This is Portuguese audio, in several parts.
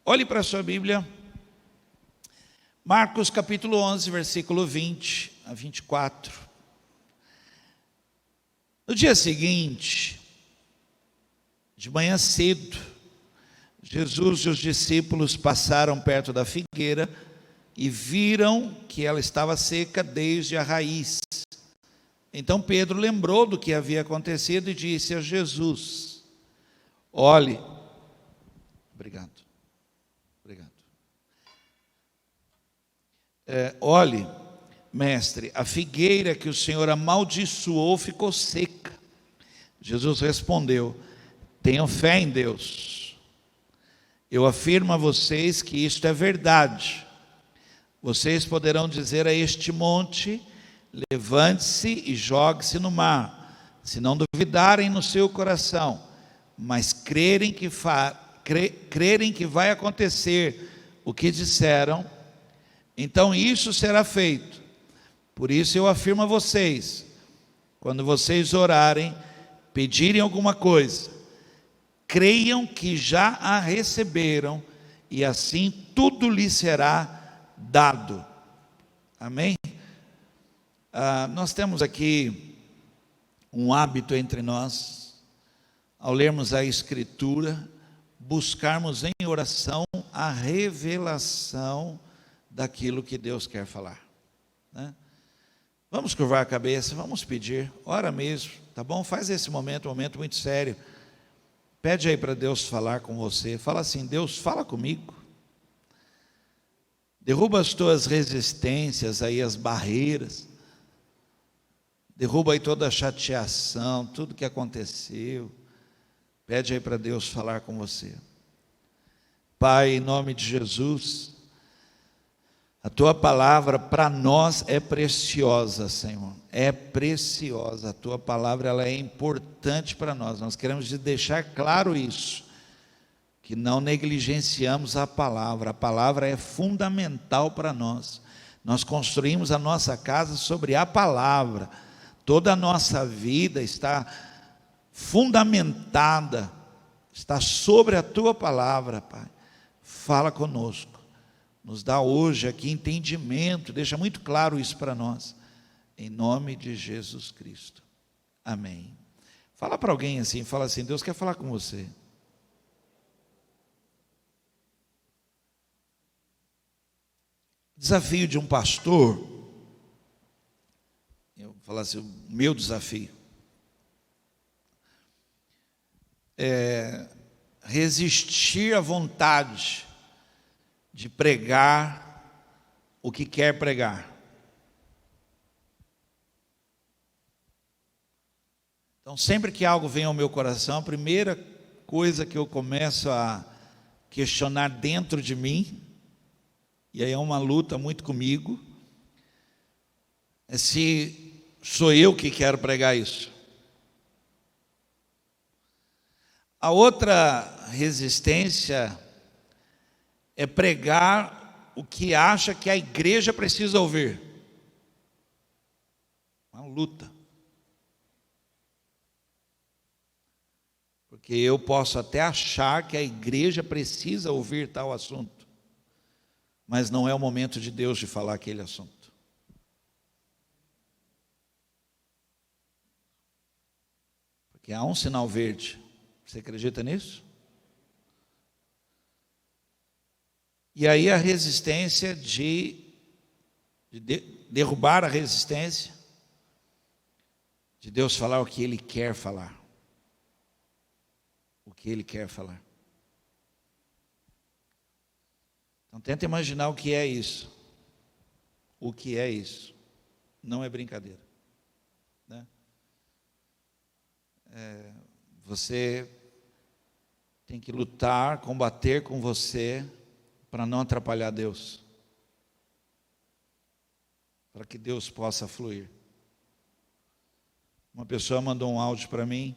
Olhe para a sua Bíblia, Marcos capítulo 11, versículo 20 a 24. No dia seguinte, de manhã cedo, Jesus e os discípulos passaram perto da figueira e viram que ela estava seca desde a raiz. Então Pedro lembrou do que havia acontecido e disse a Jesus: olhe, obrigado. Olhe, mestre, a figueira que o Senhor amaldiçoou ficou seca. Jesus respondeu: tenham fé em Deus. Eu afirmo a vocês que isto é verdade. Vocês poderão dizer a este monte: levante-se e jogue-se no mar, se não duvidarem no seu coração, mas crerem que vai acontecer o que disseram, então isso será feito. Por isso eu afirmo a vocês, quando vocês orarem, pedirem alguma coisa, creiam que já a receberam, e assim tudo lhes será dado. Amém? Nós temos aqui um hábito entre nós, ao lermos a Escritura, buscarmos em oração a revelação daquilo que Deus quer falar, né? Vamos curvar a cabeça, vamos pedir, ora mesmo, tá bom? Faz esse momento um momento muito sério. Pede aí para Deus falar com você. Fala assim: Deus, fala comigo. Derruba as tuas resistências aí, as barreiras. Derruba aí toda a chateação, tudo que aconteceu. Pede aí para Deus falar com você. Pai, em nome de Jesus, a tua palavra para nós é preciosa, Senhor. É preciosa. A tua palavra, ela é importante para nós. Nós queremos deixar claro isso, que não negligenciamos a palavra. A palavra é fundamental para nós. Nós construímos a nossa casa sobre a palavra. Toda a nossa vida está fundamentada, está sobre a tua palavra, Pai. Fala conosco. Nos dá hoje aqui entendimento, deixa muito claro isso para nós, em nome de Jesus Cristo, amém. Fala para alguém assim, fala assim: Deus quer falar com você. Desafio de um pastor, eu vou falar assim, o meu desafio, é resistir à vontade de pregar o que quer pregar. Então, sempre que algo vem ao meu coração, a primeira coisa que eu começo a questionar dentro de mim, e aí é uma luta muito comigo, é se sou eu que quero pregar isso. A outra resistência é pregar o que acha que a igreja precisa ouvir. Uma luta. Porque eu posso até achar que a igreja precisa ouvir tal assunto, mas não é o momento de Deus de falar aquele assunto. Porque há um sinal verde. Você acredita nisso? E aí a resistência de derrubar a resistência de Deus falar o que Ele quer falar. O que Ele quer falar. Então tenta imaginar o que é isso. O que é isso? Não é brincadeira, né? Você tem que lutar, combater com você, para não atrapalhar Deus, para que Deus possa fluir. Uma pessoa mandou um áudio para mim,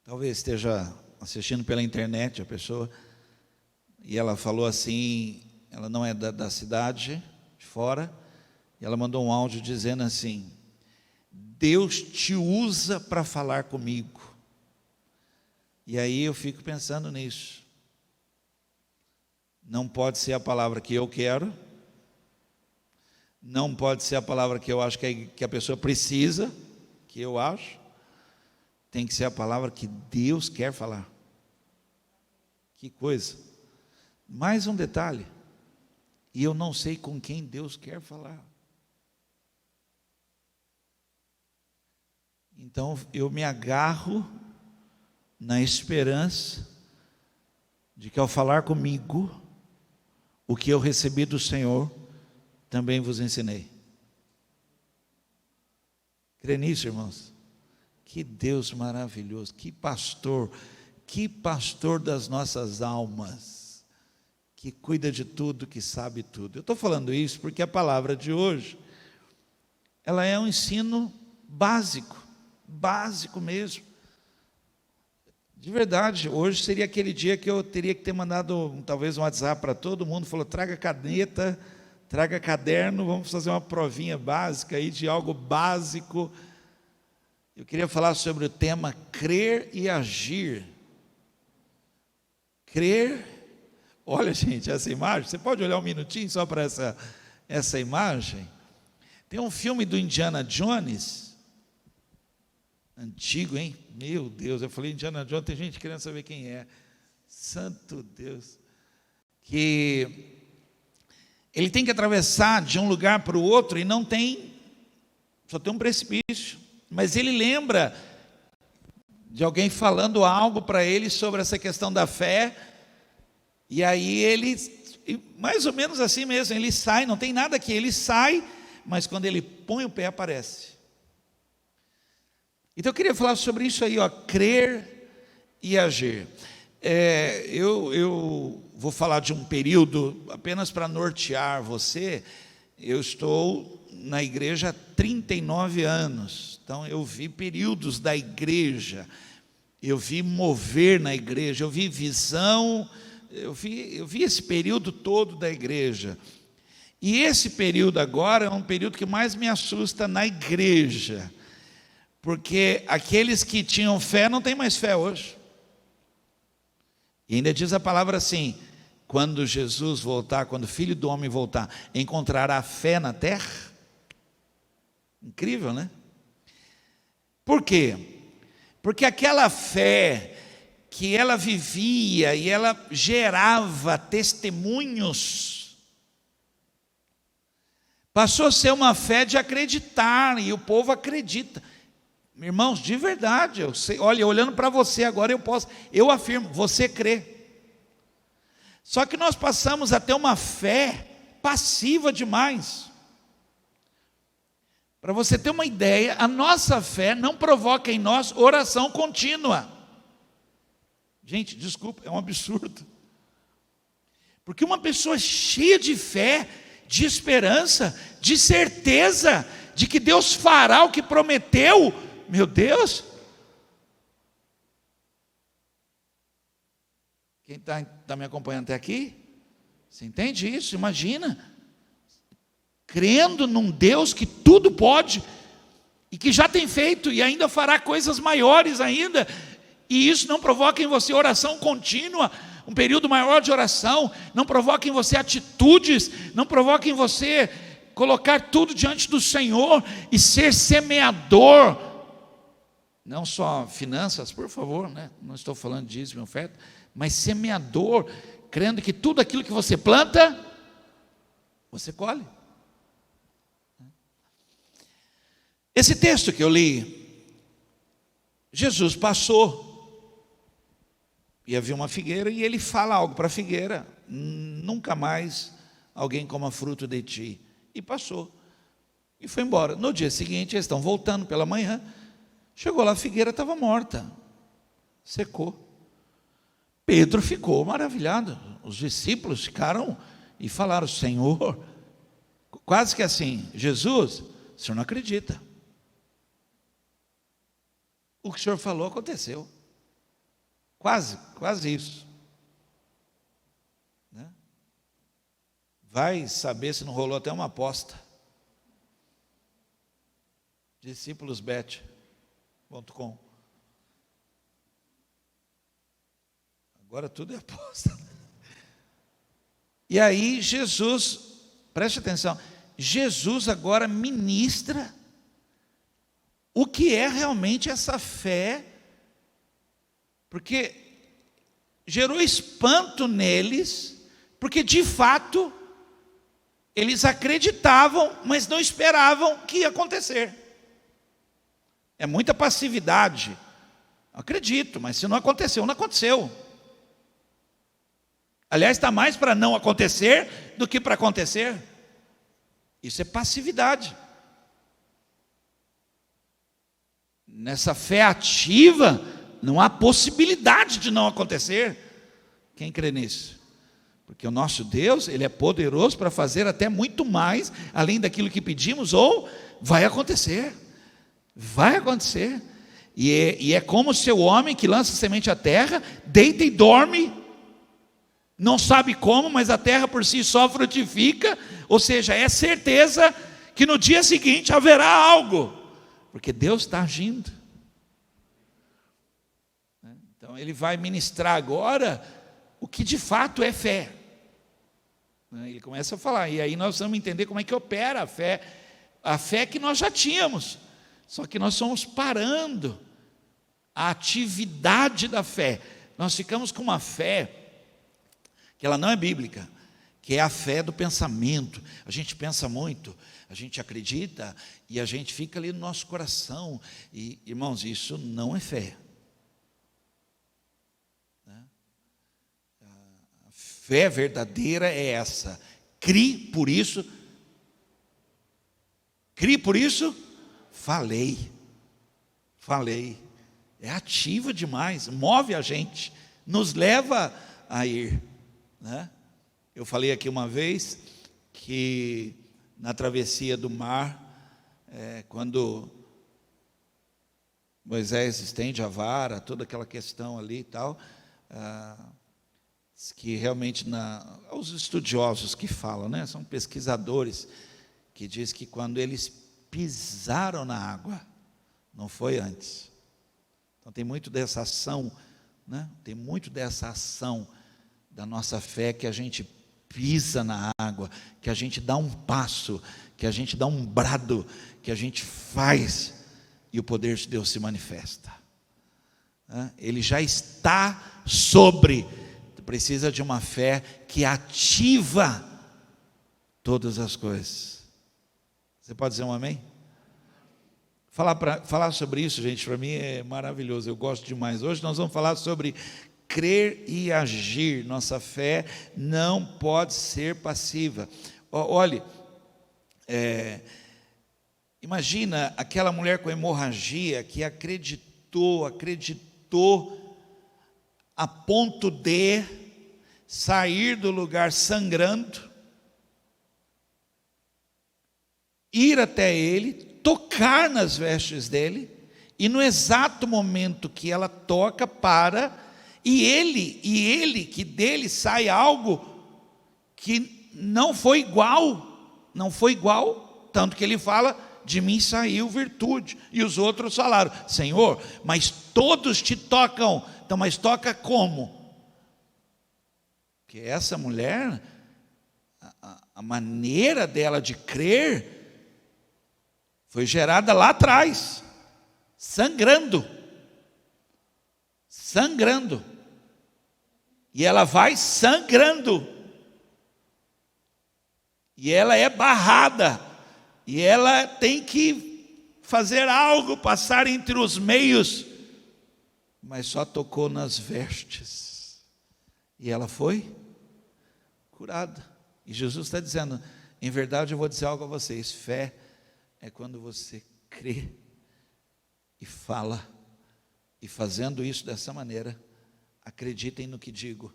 talvez esteja assistindo pela internet a pessoa, e ela falou assim, ela não é da cidade, de fora, e ela mandou um áudio dizendo assim: Deus te usa para falar comigo. E aí eu fico pensando nisso. Não pode ser a palavra que eu quero, não pode ser a palavra que eu acho que a pessoa precisa, que eu acho. Tem que ser a palavra que Deus quer falar. Que coisa. Mais um detalhe. E eu não sei com quem Deus quer falar. Então eu me agarro na esperança de que ao falar comigo, o que eu recebi do Senhor, também vos ensinei. Crê nisso, irmãos? Que Deus maravilhoso, que pastor das nossas almas, que cuida de tudo, que sabe tudo. Eu estou falando isso porque a palavra de hoje, ela é um ensino básico mesmo. De verdade, hoje seria aquele dia que eu teria que ter mandado talvez um WhatsApp para todo mundo, falou, traga caneta, traga caderno, vamos fazer uma provinha básica aí de algo básico. Eu queria falar sobre o tema crer e agir. Crer, olha gente, essa imagem, você pode olhar um minutinho só para essa imagem? Tem um filme do Indiana Jones, antigo, hein? Meu Deus, eu falei Indiana Jones, tem gente querendo saber quem é. Santo Deus. Que ele tem que atravessar de um lugar para o outro e não tem, só tem um precipício. Mas ele lembra de alguém falando algo para ele sobre essa questão da fé. E aí ele, mais ou menos assim mesmo, ele sai, não tem nada aqui, ele sai, mas quando ele põe o pé aparece. Então eu queria falar sobre isso aí, ó, crer e agir. Eu vou falar de um período, apenas para nortear você. Eu estou na igreja há 39 anos, então eu vi períodos da igreja, eu vi mover na igreja, eu vi visão, eu vi esse período todo da igreja. E esse período agora é um período que mais me assusta na igreja, porque aqueles que tinham fé não têm mais fé hoje. E ainda diz a palavra assim, quando Jesus voltar, quando o Filho do Homem voltar, encontrará fé na terra? Incrível, né? Por quê? Porque aquela fé que ela vivia e ela gerava testemunhos, passou a ser uma fé de acreditar, e o povo acredita. Irmãos, de verdade, eu sei, olha, olhando para você agora, eu afirmo, você crê. Só que nós passamos a ter uma fé passiva demais. Para você ter uma ideia, a nossa fé não provoca em nós oração contínua. Gente, desculpa, é um absurdo. Porque uma pessoa cheia de fé, de esperança, de certeza de que Deus fará o que prometeu, meu Deus. Quem está me acompanhando até aqui? Você entende isso? Imagina. Crendo num Deus que tudo pode, e que já tem feito, e ainda fará coisas maiores ainda, e isso não provoca em você oração contínua, um período maior de oração, não provoca em você atitudes, não provoca em você colocar tudo diante do Senhor, e ser semeador, não só finanças, por favor, né? Não estou falando de dízimo e oferta, mas semeador, crendo que tudo aquilo que você planta, você colhe. Esse texto que eu li, Jesus passou, e havia uma figueira, e ele fala algo para a figueira, nunca mais alguém coma fruto de ti, e passou, e foi embora. No dia seguinte, eles estão voltando pela manhã, chegou lá, a figueira estava morta, secou. Pedro ficou maravilhado, os discípulos ficaram e falaram, Senhor, quase que assim, Jesus, o Senhor não acredita. O que o Senhor falou aconteceu. Quase isso. Né? Vai saber se não rolou até uma aposta. Discípulosbet.com. Agora tudo é aposta. E aí Jesus, preste atenção, Jesus agora ministra o que é realmente essa fé, porque gerou espanto neles, porque de fato eles acreditavam, mas não esperavam que ia acontecer. É muita passividade. Acredito, mas se não aconteceu, não aconteceu. Aliás, está mais para não acontecer do que para acontecer. Isso é passividade. Nessa fé ativa, não há possibilidade de não acontecer. Quem crê nisso? Porque o nosso Deus, Ele é poderoso para fazer até muito mais, além daquilo que pedimos, ou vai acontecer. Vai acontecer. E é como se o homem que lança semente à terra, deita e dorme, não sabe como, mas a terra por si só frutifica, ou seja, é certeza que no dia seguinte haverá algo, porque Deus está agindo. Então ele vai ministrar agora o que de fato é fé. Ele começa a falar, e aí nós vamos entender como é que opera a fé que nós já tínhamos, só que nós somos parando a atividade da fé. Nós ficamos com uma fé que ela não é bíblica, que é a fé do pensamento. A gente pensa muito, a gente acredita e a gente fica ali no nosso coração. E, irmãos, isso não é fé. A fé verdadeira é essa. Crie por isso, falei. É ativa demais, move a gente, nos leva a ir, né? Eu falei aqui uma vez que na travessia do mar, quando Moisés estende a vara, toda aquela questão ali e tal, que realmente os estudiosos que falam, né, são pesquisadores que diz que quando eles pisaram na água, não foi antes. Então tem muito dessa ação, né? Tem muito dessa ação da nossa fé, que a gente pisa na água, que a gente dá um passo, que a gente dá um brado, que a gente faz, e o poder de Deus se manifesta. Ele já está sobre, precisa de uma fé que ativa todas as coisas. Você pode dizer um amém? Falar sobre isso, gente, para mim é maravilhoso, eu gosto demais. Hoje nós vamos falar sobre crer e agir. Nossa fé não pode ser passiva. Olhe, imagina aquela mulher com hemorragia que acreditou a ponto de sair do lugar sangrando, ir até ele, tocar nas vestes dele, e no exato momento que ela toca, e ele que dele sai algo que não foi igual, tanto que ele fala, de mim saiu virtude, e os outros falaram, Senhor, mas todos te tocam, então, mas toca como? Porque essa mulher, a maneira dela de crer, foi gerada lá atrás, sangrando, e ela vai sangrando, e ela é barrada, e ela tem que fazer algo, passar entre os meios, mas só tocou nas vestes, e ela foi curada. E Jesus está dizendo, em verdade eu vou dizer algo a vocês, fé é quando você crê e fala, e fazendo isso dessa maneira, acreditem no que digo,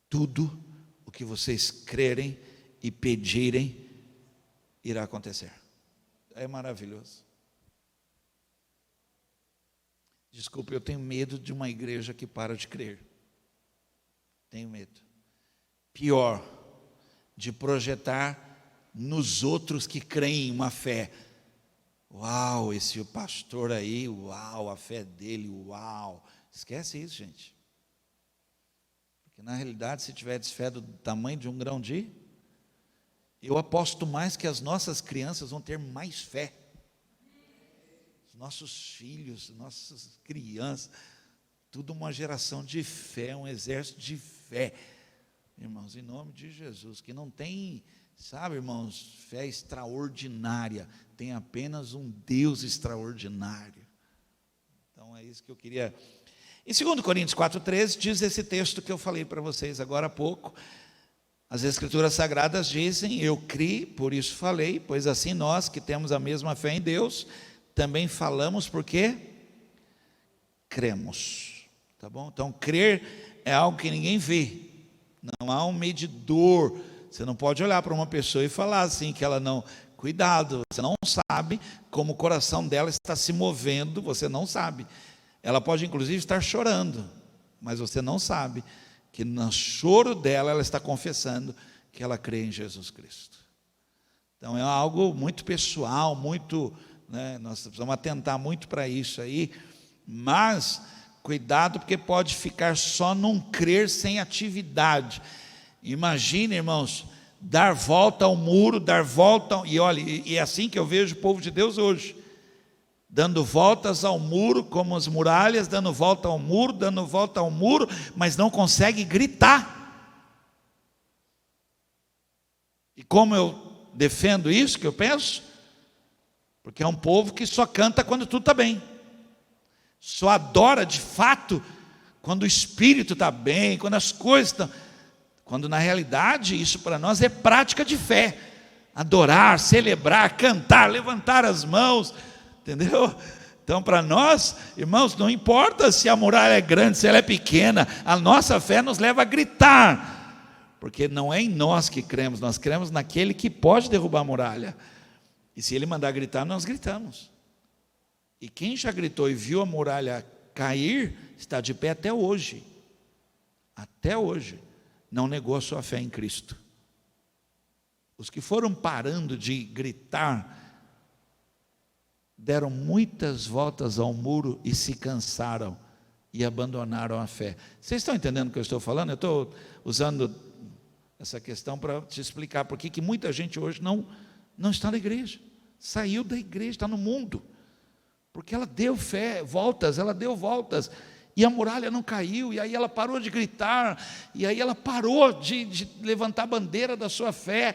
tudo o que vocês crerem e pedirem, irá acontecer. É maravilhoso. Desculpe, eu tenho medo de uma igreja que para de crer. Tenho medo. Pior, de projetar nos outros que creem uma fé. Uau, esse pastor aí, uau, a fé dele, uau. Esquece isso, gente. Porque Porque na realidade, se tiver fé do tamanho de um grão de, eu aposto mais que as nossas crianças vão ter mais fé. Os nossos filhos, nossas crianças, tudo uma geração de fé, um exército de fé. Irmãos, em nome de Jesus, que não tem, sabe, irmãos, fé extraordinária, tem apenas um Deus extraordinário. Então é isso que eu queria. Em 2 Coríntios 4,13 diz esse texto que eu falei para vocês agora há pouco. As Escrituras Sagradas dizem: eu criei, por isso falei, pois assim nós que temos a mesma fé em Deus, também falamos porque cremos. Tá bom? Então crer é algo que ninguém vê, não há um medidor. Você não pode olhar para uma pessoa e falar assim que ela não. Cuidado, você não sabe como o coração dela está se movendo, você não sabe. Ela pode inclusive estar chorando, mas você não sabe que no choro dela ela está confessando que ela crê em Jesus Cristo. Então é algo muito pessoal, muito, né, nós precisamos atentar muito para isso aí, mas cuidado, porque pode ficar só num crer sem atividade. Imagine, irmãos, dar volta ao muro, e olha, e é assim que eu vejo o povo de Deus hoje, dando voltas ao muro, como as muralhas, dando volta ao muro, mas não consegue gritar. E como eu defendo isso, que eu penso? Porque é um povo que só canta quando tudo está bem, só adora de fato quando o espírito está bem, quando as coisas estão... Quando na realidade isso para nós é prática de fé. Adorar, celebrar, cantar, levantar as mãos, entendeu? Então para nós, irmãos, não importa se a muralha é grande, se ela é pequena, a nossa fé nos leva a gritar, porque não é em nós que cremos, nós cremos naquele que pode derrubar a muralha, e se ele mandar gritar, nós gritamos. E quem já gritou e viu a muralha cair, está de pé até hoje, não negou a sua fé em Cristo. Os que foram parando de gritar, deram muitas voltas ao muro e se cansaram e abandonaram a fé. Vocês estão entendendo o que eu estou falando? Eu estou usando essa questão para te explicar por que muita gente hoje não está na igreja, saiu da igreja, está no mundo, porque ela deu voltas, e a muralha não caiu, e aí ela parou de gritar, e aí ela parou de levantar a bandeira da sua fé,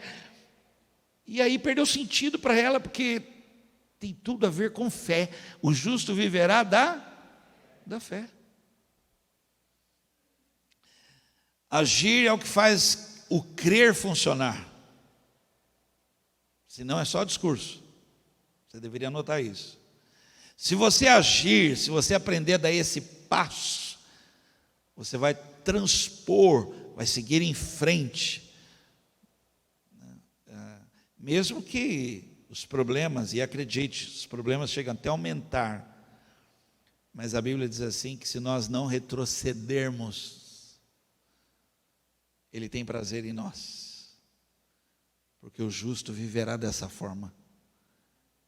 e aí perdeu sentido para ela, porque tem tudo a ver com fé. O justo viverá da fé. Agir é o que faz o crer funcionar, senão é só discurso. Você deveria anotar isso. Se você agir, se você aprender a dar esse passo, você vai transpor, vai seguir em frente, mesmo que os problemas, e acredite, os problemas chegam até a aumentar, mas a Bíblia diz assim, que se nós não retrocedermos, Ele tem prazer em nós, porque o justo viverá dessa forma,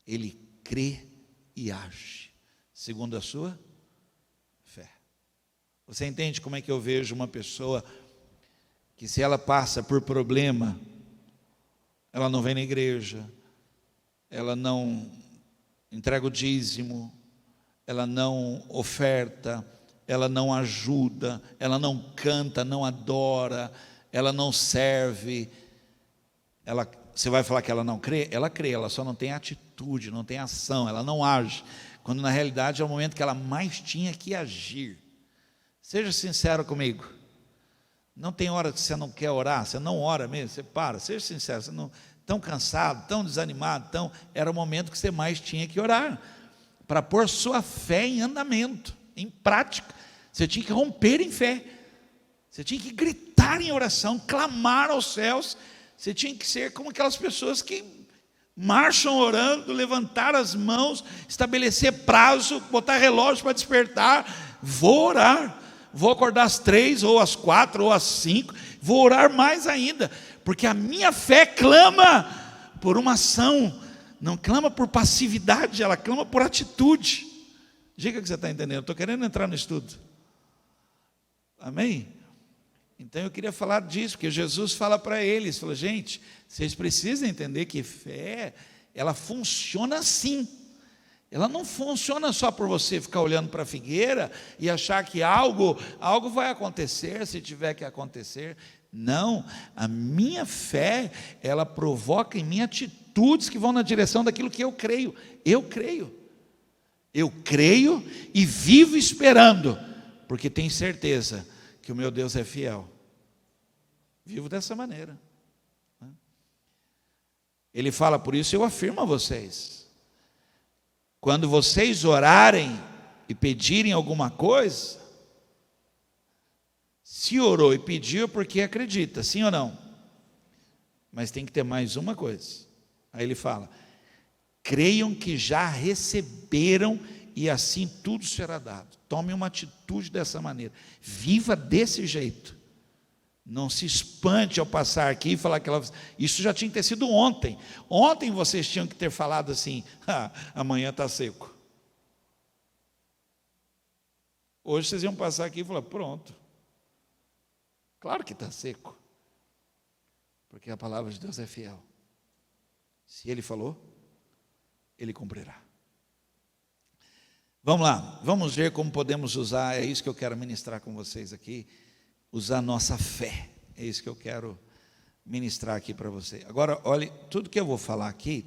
ele crê e age, segundo a sua fé. Você entende como é que eu vejo uma pessoa que, se ela passa por problema, ela não vem na igreja, ela não entrega o dízimo, ela não oferta, ela não ajuda, ela não canta, não adora, ela não serve, você vai falar que ela não crê? Ela crê, ela só não tem atitude, não tem ação, ela não age, quando na realidade é o momento que ela mais tinha que agir. Seja sincero comigo, não tem hora que você não quer orar, você não ora mesmo, você para, seja sincero, você não, tão cansado, tão desanimado, era o momento que você mais tinha que orar, para pôr sua fé em andamento, em prática. Você tinha que romper em fé, você tinha que gritar em oração, clamar aos céus, você tinha que ser como aquelas pessoas que marcham orando, levantar as mãos, estabelecer prazo, botar relógio para despertar. Vou orar, vou acordar às 3, ou às 4, ou às 5, vou orar mais ainda, porque a minha fé clama por uma ação, não clama por passividade, ela clama por atitude. Diga que você está entendendo, eu estou querendo entrar no estudo, amém? Então eu queria falar disso, porque Jesus fala para eles, fala, gente, vocês precisam entender que fé, ela funciona assim. Ela não funciona só por você ficar olhando para a figueira e achar que algo vai acontecer, se tiver que acontecer. Não, a minha fé, ela provoca em mim atitudes que vão na direção daquilo que eu creio. Eu creio e vivo esperando, porque tenho certeza que o meu Deus é fiel. Vivo dessa maneira. Ele fala, por isso eu afirmo a vocês, quando vocês orarem e pedirem alguma coisa, se orou e pediu, porque acredita, sim ou não? Mas tem que ter mais uma coisa. Aí ele fala, creiam que já receberam e assim tudo será dado. Tome uma atitude dessa maneira, viva desse jeito. Não se espante ao passar aqui e falar que isso já tinha que ter sido ontem. Ontem vocês tinham que ter falado assim, amanhã está seco. Hoje vocês iam passar aqui e falar, pronto. Claro que está seco. Porque a palavra de Deus é fiel. Se Ele falou, Ele cumprirá. Vamos lá, vamos ver como podemos usar, é isso que eu quero ministrar com vocês aqui, usar nossa fé, é isso que eu quero ministrar aqui para você. Agora, olhe, tudo que eu vou falar aqui,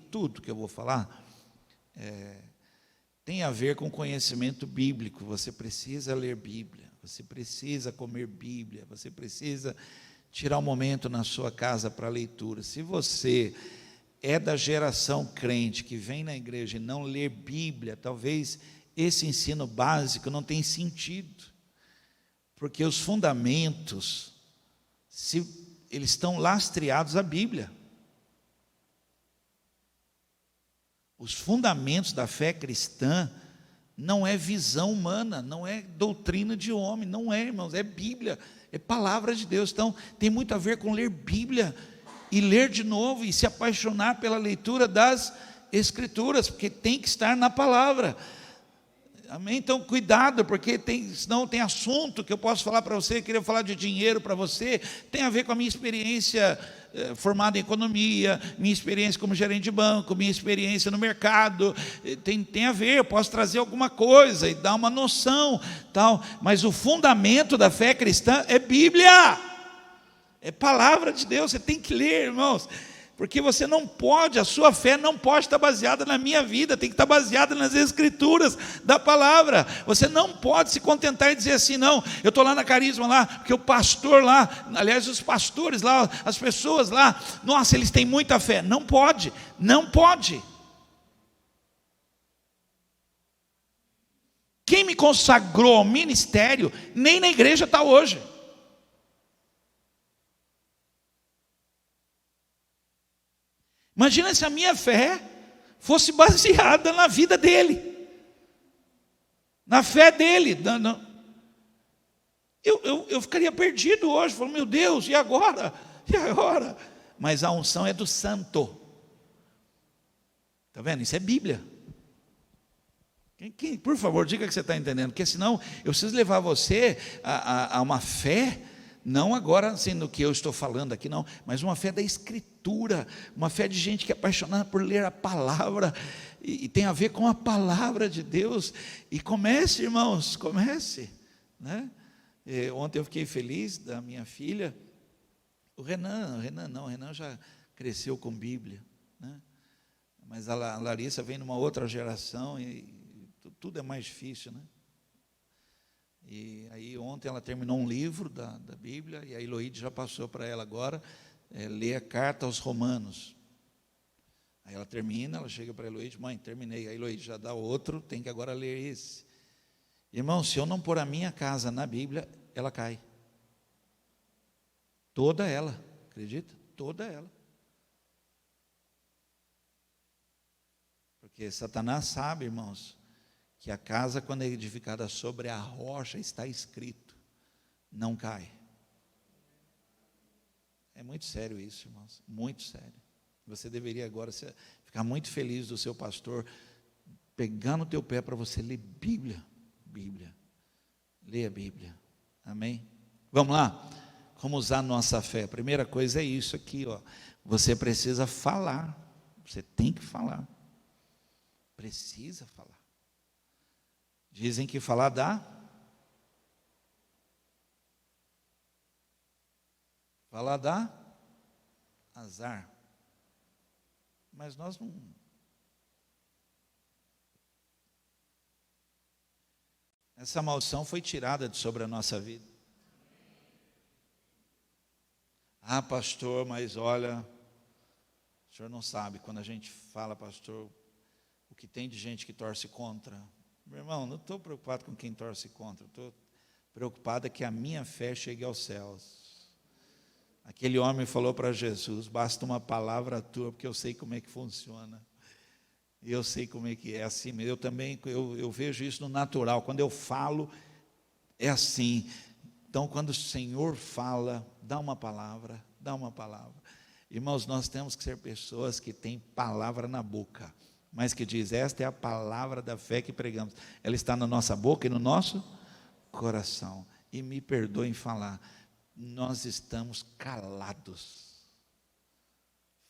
tem a ver com conhecimento bíblico. Você precisa ler Bíblia, você precisa comer Bíblia, você precisa tirar um momento na sua casa para leitura. Se você é da geração crente que vem na igreja e não lê Bíblia, talvez esse ensino básico não tenha sentido, porque os fundamentos, eles estão lastreados à Bíblia. Os fundamentos da fé cristã não é visão humana, não é doutrina de homem, não é, irmãos, é Bíblia, é palavra de Deus. Então tem muito a ver com ler Bíblia e ler de novo e se apaixonar pela leitura das Escrituras, porque tem que estar na palavra. Amém? Então cuidado, porque senão tem assunto que eu posso falar para você, queria falar de dinheiro para você, tem a ver com a minha experiência formada em economia, minha experiência como gerente de banco, minha experiência no mercado, tem a ver, eu posso trazer alguma coisa e dar uma noção, tal, mas o fundamento da fé cristã é Bíblia, é palavra de Deus, você tem que ler, irmãos, porque você não pode, a sua fé não pode estar baseada na minha vida, tem que estar baseada nas Escrituras da palavra. Você não pode se contentar e dizer assim, não, eu estou lá na Carisma lá, porque o pastor lá, aliás os pastores lá, as pessoas lá, nossa, eles têm muita fé. Não pode, não pode. Quem me consagrou ao ministério, nem na igreja está hoje. Imagina se a minha fé fosse baseada na vida dele, na fé dele. Eu ficaria perdido hoje, falando, meu Deus, e agora? E agora? Mas a unção é do santo. Está vendo? Isso é Bíblia. Por favor, diga que você está entendendo, porque senão eu preciso levar você a uma fé, não agora assim no que eu estou falando aqui, não, mas uma fé da Escritura, uma fé de gente que é apaixonada por ler a palavra, e tem a ver com a palavra de Deus, e comece, irmãos, comece, né? Ontem eu fiquei feliz da minha filha, o Renan já cresceu com Bíblia, né? Mas a Larissa vem numa outra geração, e tudo é mais difícil, né? E aí ontem ela terminou um livro da Bíblia, e a Eloíde já passou para ela agora, ler a carta aos Romanos. Aí ela termina, ela chega para a Eloíde, mãe, terminei. A Eloíde já dá outro, tem que agora ler esse. Irmão, se eu não pôr a minha casa na Bíblia, ela cai. Toda ela, acredita? Toda ela. Porque Satanás sabe, irmãos, que a casa, quando é edificada sobre a rocha, está escrito, não cai. É muito sério isso, irmãos, muito sério. Você deveria agora ficar muito feliz do seu pastor pegar no teu pé para você ler Bíblia. Leia a Bíblia, amém? Vamos lá, Como usar nossa fé? A primeira coisa é isso aqui, ó. Você precisa falar. Você tem que falar. Precisa falar. Dizem que falar dá. Falar dá azar. Mas nós não. Essa maldição foi tirada de sobre a nossa vida. Ah, pastor, mas olha, o senhor não sabe, quando a gente fala, pastor, o que tem de gente que torce contra. Meu irmão, não estou preocupado com quem torce contra, estou preocupado é que a minha fé chegue aos céus. Aquele homem falou para Jesus, basta uma palavra tua, porque eu sei como é que funciona. Eu sei como é que é assim mesmo. Eu também, eu vejo isso no natural, quando eu falo, é assim. Então, quando o Senhor fala, dá uma palavra, dá uma palavra. Irmãos, nós temos que ser pessoas que têm palavra na boca, mas que diz, esta é a palavra da fé que pregamos. Ela está na nossa boca e no nosso coração. E me perdoem falar, nós estamos calados.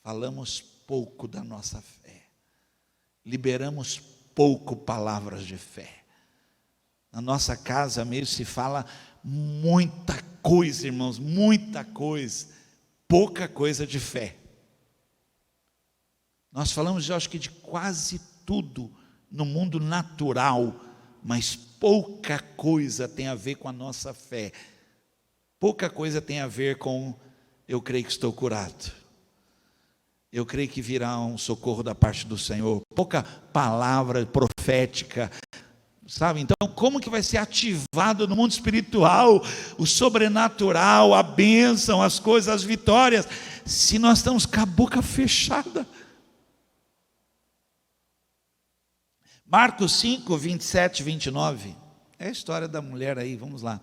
Falamos pouco da nossa fé. Liberamos pouco palavras de fé. Na nossa casa mesmo se fala muita coisa, irmãos, muita coisa, pouca coisa de fé. Nós falamos, eu acho que de quase tudo no mundo natural, mas pouca coisa tem a ver com a nossa fé. Pouca coisa tem a ver com, eu creio que estou curado. Eu creio que virá um socorro da parte do Senhor. Pouca palavra profética. Sabe, então como que vai ser ativado no mundo espiritual, o sobrenatural, a bênção, as coisas, as vitórias, se nós estamos com a boca fechada? Marcos 5, 27 e 29, é a história da mulher aí, vamos lá.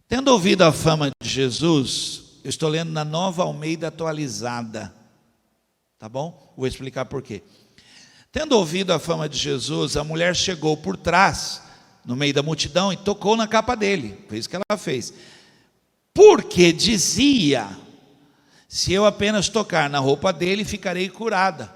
Tendo ouvido a fama de Jesus, eu estou lendo na Nova Almeida atualizada, tá bom? Vou explicar por quê. Tendo ouvido a fama de Jesus, a mulher chegou por trás, no meio da multidão, e tocou na capa dele. Foi isso que ela fez. Porque dizia, se eu apenas tocar na roupa dele, ficarei curada.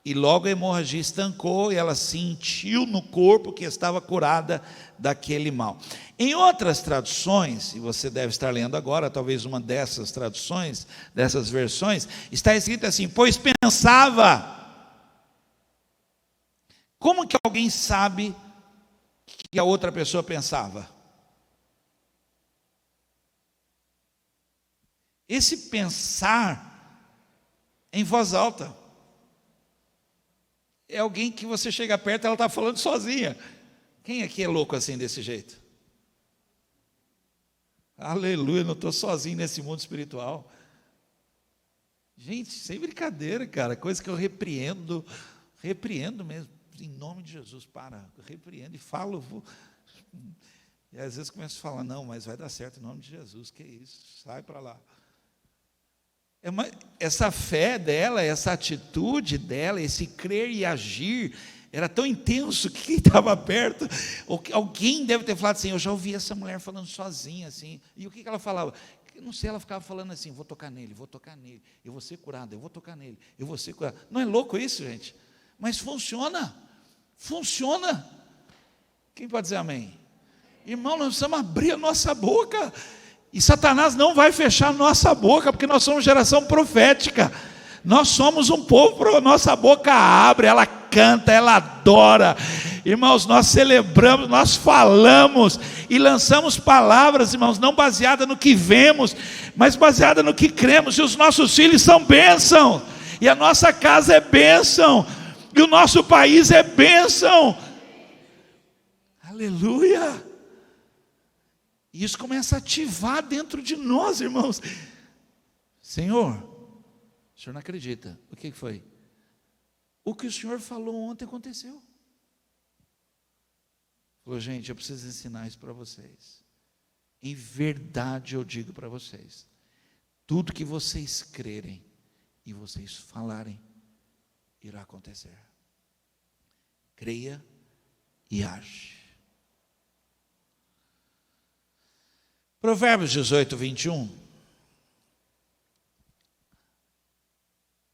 E logo a hemorragia estancou, e ela sentiu no corpo que estava curada daquele mal. Em outras traduções, e você deve estar lendo agora, talvez uma dessas traduções, dessas versões, está escrito assim, pois pensava. Como que alguém sabe que a outra pessoa pensava? Esse pensar em voz alta. É alguém que você chega perto, ela está falando sozinha. Quem aqui é louco assim desse jeito? Aleluia, não estou sozinho nesse mundo espiritual. Gente, sem brincadeira, cara, coisa que eu repreendo mesmo. Em nome de Jesus, repreendo e falo. E às vezes começo a falar, não, mas vai dar certo em nome de Jesus, que isso, sai para lá. Essa fé dela, essa atitude dela, esse crer e agir, era tão intenso que quem estava perto, alguém deve ter falado assim, eu já ouvi essa mulher falando sozinha assim, e o que ela falava? Eu não sei, ela ficava falando assim, vou tocar nele, eu vou ser curado, eu vou tocar nele, eu vou ser curado. Não é louco isso, gente? Mas funciona. Quem pode dizer amém? Irmão, nós precisamos abrir a nossa boca, e Satanás não vai fechar a nossa boca, porque nós somos geração profética, nós somos um povo, nossa boca abre, ela canta, ela adora, irmãos, nós celebramos, nós falamos, e lançamos palavras, irmãos, não baseada no que vemos, mas baseada no que cremos, e os nossos filhos são bênção, e a nossa casa é bênção, e o nosso país é bênção. Aleluia. E isso começa a ativar dentro de nós, irmãos. Senhor, o senhor não acredita. O que foi? O que o senhor falou ontem aconteceu. Falou, gente, eu preciso ensinar isso para vocês. Em verdade eu digo para vocês, tudo que vocês crerem e vocês falarem, irá acontecer. Creia e age. Provérbios 18, 21.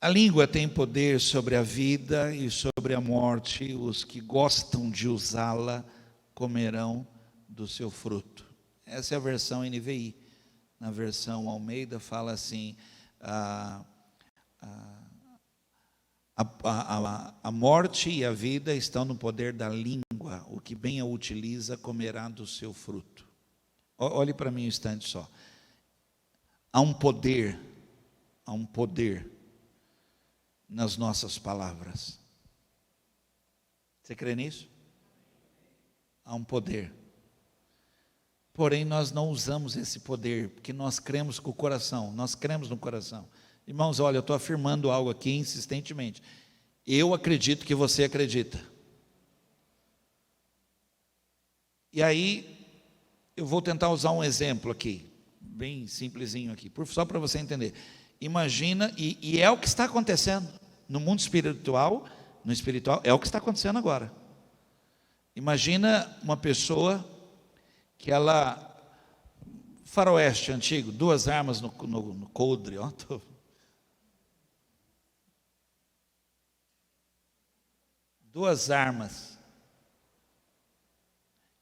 A língua tem poder sobre a vida e sobre a morte, os que gostam de usá-la comerão do seu fruto. Essa é a versão NVI. Na versão Almeida fala assim: a morte e a vida estão no poder da língua, o que bem a utiliza comerá do seu fruto. Olhe para mim um instante só. Há um poder nas nossas palavras. Você crê nisso? Há um poder. Porém, nós não usamos esse poder, porque nós cremos com o coração, nós cremos no coração. Irmãos, olha, eu estou afirmando algo aqui insistentemente. Eu acredito que você acredita. E aí, eu vou tentar usar um exemplo aqui, bem simplesinho aqui, só para você entender. Imagina, e é o que está acontecendo no mundo espiritual, no espiritual, é o que está acontecendo agora. Imagina uma pessoa que ela, faroeste antigo, 2 armas no coldre, ó, duas armas,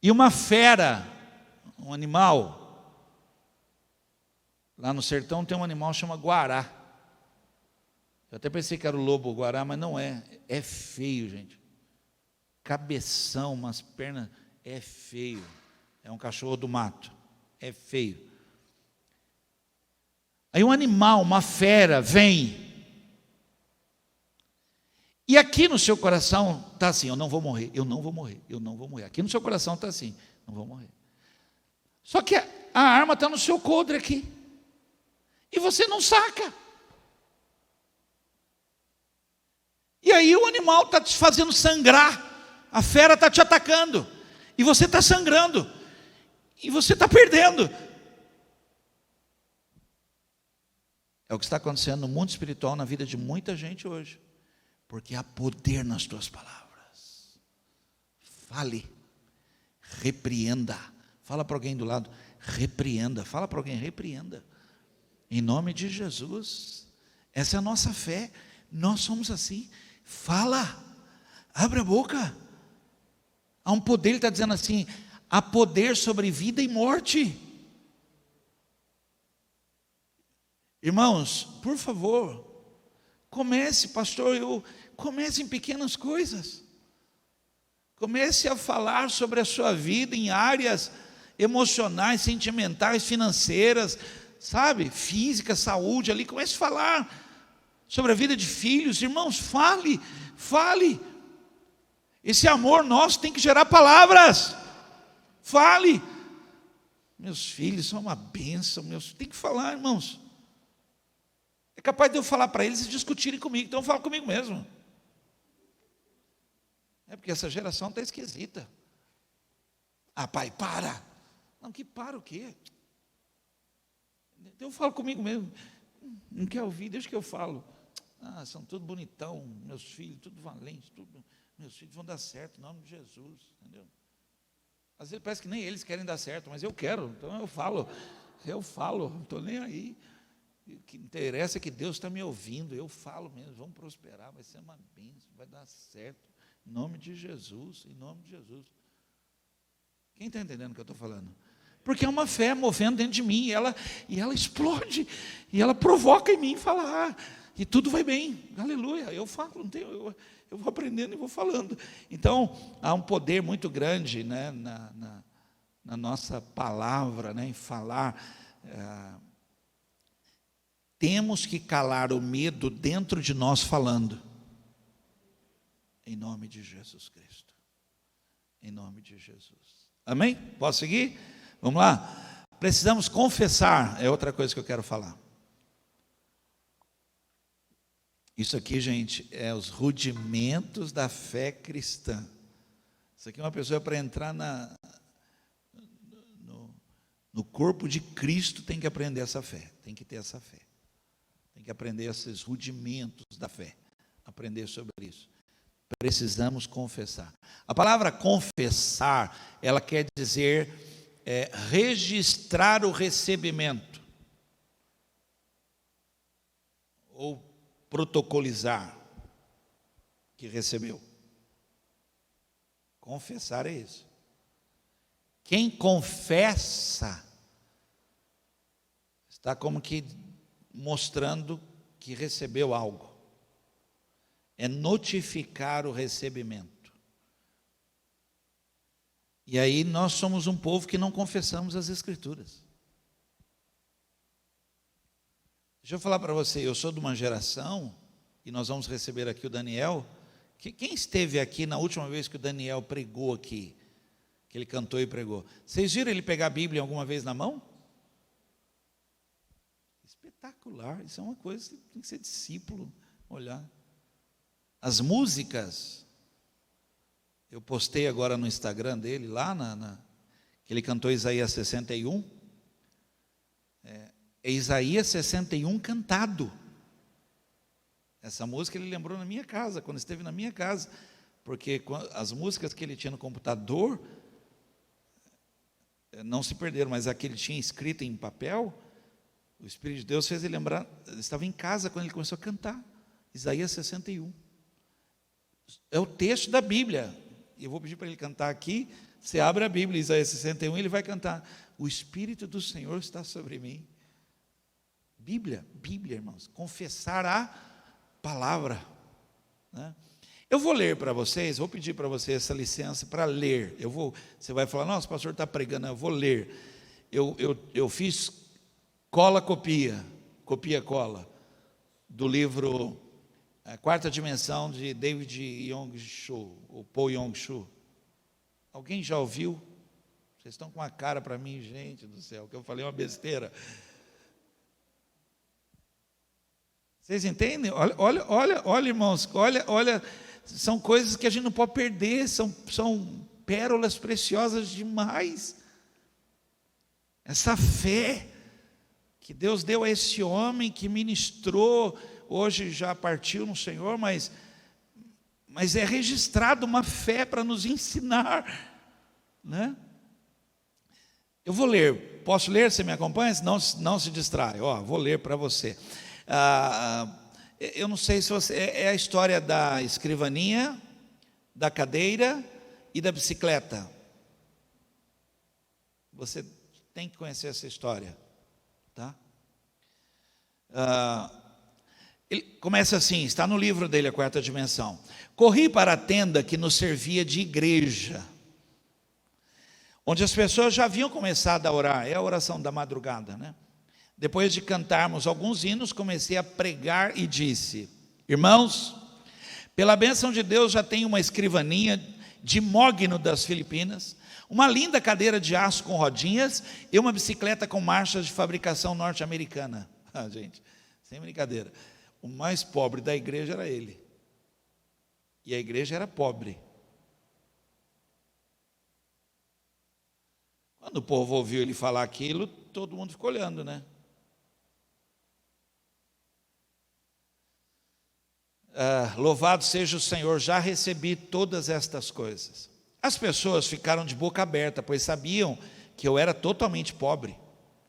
e uma fera, um animal, lá no sertão tem um animal que chama guará. Eu até pensei que era o lobo guará, mas não é. É feio, gente. Cabeção, umas pernas, é feio. É um cachorro do mato. É feio. Aí um animal, uma fera, vem. E aqui no seu coração está assim: eu não vou morrer, eu não vou morrer, eu não vou morrer. Aqui no seu coração está assim: não vou morrer. Só que a arma está no seu coldre aqui. E você não saca. E aí o animal está te fazendo sangrar, a fera está te atacando, e você está sangrando, e você está perdendo. É o que está acontecendo no mundo espiritual, na vida de muita gente hoje, porque há poder nas tuas palavras. Fale, repreenda, fala para alguém do lado, repreenda, fala para alguém, repreenda, em nome de Jesus. Essa é a nossa fé, nós somos assim. Fala, abre a boca. Há um poder, ele está dizendo assim: há poder sobre vida e morte. Irmãos, por favor, comece, pastor, comece em pequenas coisas. Comece a falar sobre a sua vida em áreas emocionais, sentimentais, financeiras, sabe, física, saúde ali. Comece a falar sobre a vida de filhos. Irmãos, fale. Esse amor nosso tem que gerar palavras. Fale. Meus filhos são uma bênção, tem que falar, irmãos. É capaz de eu falar para eles e discutirem comigo, então eu falo comigo mesmo. É porque essa geração está esquisita. Ah, pai, para. Não, que para o quê? Eu falo comigo mesmo. Não quer ouvir, deixa que eu falo. Ah, são tudo bonitão, meus filhos, tudo valente, meus filhos vão dar certo em nome de Jesus, entendeu? Às vezes parece que nem eles querem dar certo, mas eu quero, então eu falo, não estou nem aí. O que interessa é que Deus está me ouvindo, eu falo mesmo, vamos prosperar, vai ser uma bênção, vai dar certo, em nome de Jesus, em nome de Jesus. Quem está entendendo o que eu estou falando? Porque é uma fé movendo dentro de mim, e ela explode, e ela provoca em mim falar, e tudo vai bem, aleluia. Eu falo, eu vou aprendendo e vou falando. Então, há um poder muito grande, né, na nossa palavra, né, em falar. Temos que calar o medo dentro de nós falando, em nome de Jesus Cristo, em nome de Jesus. Amém? Posso seguir? Vamos lá? Precisamos confessar, é outra coisa que eu quero falar. Isso aqui, gente, é os rudimentos da fé cristã. Isso aqui é uma pessoa para entrar no corpo de Cristo, tem que aprender essa fé, tem que ter essa fé. Tem que aprender esses rudimentos da fé, aprender sobre isso. Precisamos confessar. A palavra confessar, ela quer dizer registrar o recebimento, ou protocolizar que recebeu. Confessar é isso. Quem confessa está como que mostrando que recebeu algo. É notificar o recebimento. E aí nós somos um povo que não confessamos as Escrituras. Deixa eu falar para você, eu sou de uma geração, e nós vamos receber aqui o Daniel. Quem esteve aqui na última vez que o Daniel pregou aqui? Que ele cantou e pregou. Vocês viram ele pegar a Bíblia alguma vez na mão? Espetacular, isso é uma coisa que tem que ser discípulo, olhar. As músicas, eu postei agora no Instagram dele, lá que ele cantou Isaías 61, é Isaías 61 cantado. Essa música ele lembrou na minha casa, quando esteve na minha casa, porque as músicas que ele tinha no computador não se perderam, mas a que ele tinha escrito em papel, o Espírito de Deus fez ele lembrar. Ele estava em casa quando ele começou a cantar Isaías 61. É o texto da Bíblia. E eu vou pedir para ele cantar aqui. Você abre a Bíblia, Isaías 61, ele vai cantar: o Espírito do Senhor está sobre mim. Bíblia, irmãos, confessar a palavra, né? Eu vou ler para vocês, vou pedir para vocês essa licença para ler. Você vai falar: nossa, o pastor está pregando. Eu vou ler. Eu fiz copia, do livro A Quarta Dimensão, de David Yong-Shu, ou Paul Yong-Shu. Alguém já ouviu? Vocês estão com a cara para mim, gente do céu, que eu falei uma besteira. Vocês entendem? Olha, irmãos, olha, são coisas que a gente não pode perder, são pérolas preciosas demais. Essa fé que Deus deu a esse homem que ministrou, hoje já partiu no Senhor, mas é registrado uma fé para nos ensinar, né? Eu vou ler, posso ler? Você me acompanha? Não se distrai, vou ler para você. Eu não sei se você. É a história da escrivaninha, da cadeira e da bicicleta. Você tem que conhecer essa história, tá? Ele começa assim, está no livro dele, A Quarta Dimensão. Corri para a tenda que nos servia de igreja, onde as pessoas já haviam começado a orar. É a oração da madrugada, né? Depois de cantarmos alguns hinos, comecei a pregar e disse: irmãos, pela bênção de Deus já tenho uma escrivaninha de mogno das Filipinas, uma linda cadeira de aço com rodinhas e uma bicicleta com marchas de fabricação norte-americana. Gente, sem brincadeira, o mais pobre da igreja era ele, e a igreja era pobre. Quando o povo ouviu ele falar aquilo, todo mundo ficou olhando, né? Louvado seja o Senhor, já recebi todas estas coisas. As pessoas ficaram de boca aberta, pois sabiam que eu era totalmente pobre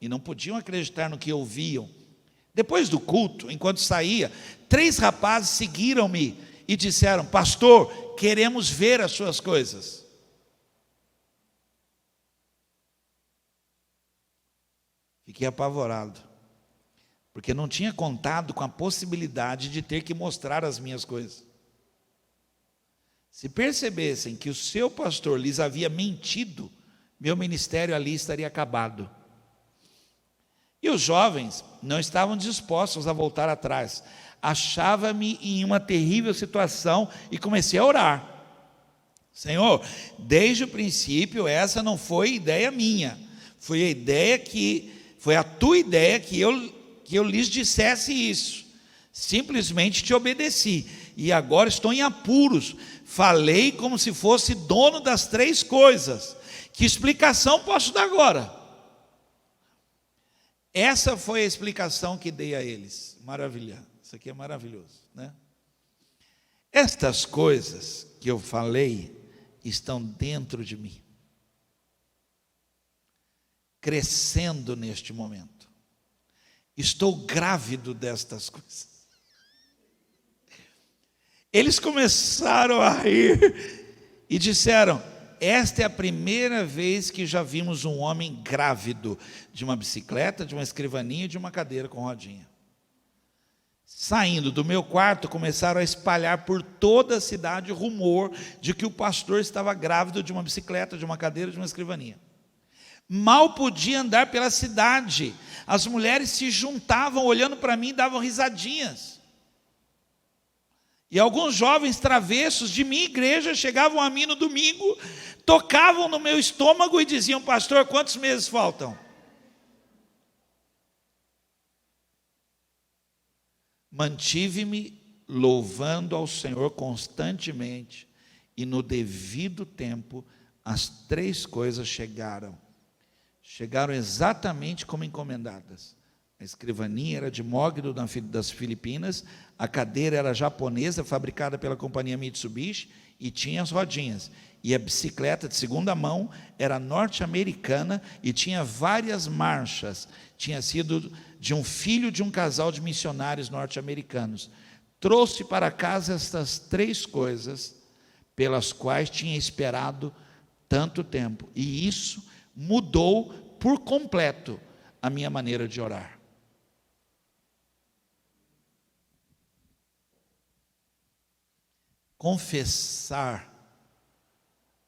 e não podiam acreditar no que ouviam. Depois do culto, enquanto saía, 3 rapazes seguiram-me e disseram: pastor, queremos ver as suas coisas. Fiquei apavorado, porque não tinha contado com a possibilidade de ter que mostrar as minhas coisas. Se percebessem que o seu pastor lhes havia mentido, meu ministério ali estaria acabado. E os jovens não estavam dispostos a voltar atrás. Achava-me em uma terrível situação e comecei a orar: Senhor, desde o princípio essa não foi ideia minha, foi a tua ideia que eu lhes dissesse isso. Simplesmente te obedeci, e agora estou em apuros. Falei como se fosse dono das 3 coisas. Que explicação posso dar agora? Essa foi a explicação que dei a eles. Maravilha, isso aqui é maravilhoso, né? Estas coisas que eu falei estão dentro de mim. crescendo neste momento. Estou grávido destas coisas. Eles começaram a rir e disseram: esta é a primeira vez que já vimos um homem grávido de uma bicicleta, de uma escrivaninha e de uma cadeira com rodinha. Saindo do meu quarto, começaram a espalhar por toda a cidade o rumor de que o pastor estava grávido de uma bicicleta, de uma cadeira, de uma escrivaninha. Mal podia andar pela cidade. As mulheres se juntavam, olhando para mim, e davam risadinhas. E alguns jovens travessos de minha igreja chegavam a mim no domingo, tocavam no meu estômago e diziam: pastor, quantos meses faltam? Mantive-me louvando ao Senhor constantemente, e no devido tempo as 3 coisas chegaram exatamente como encomendadas. A escrivaninha era de mogno das Filipinas, a cadeira era japonesa, fabricada pela companhia Mitsubishi, e tinha as rodinhas. E a bicicleta de segunda mão era norte-americana e tinha várias marchas. Tinha sido de um filho de um casal de missionários norte-americanos. Trouxe para casa estas 3 coisas, pelas quais tinha esperado tanto tempo. E isso mudou por completo a minha maneira de orar. Confessar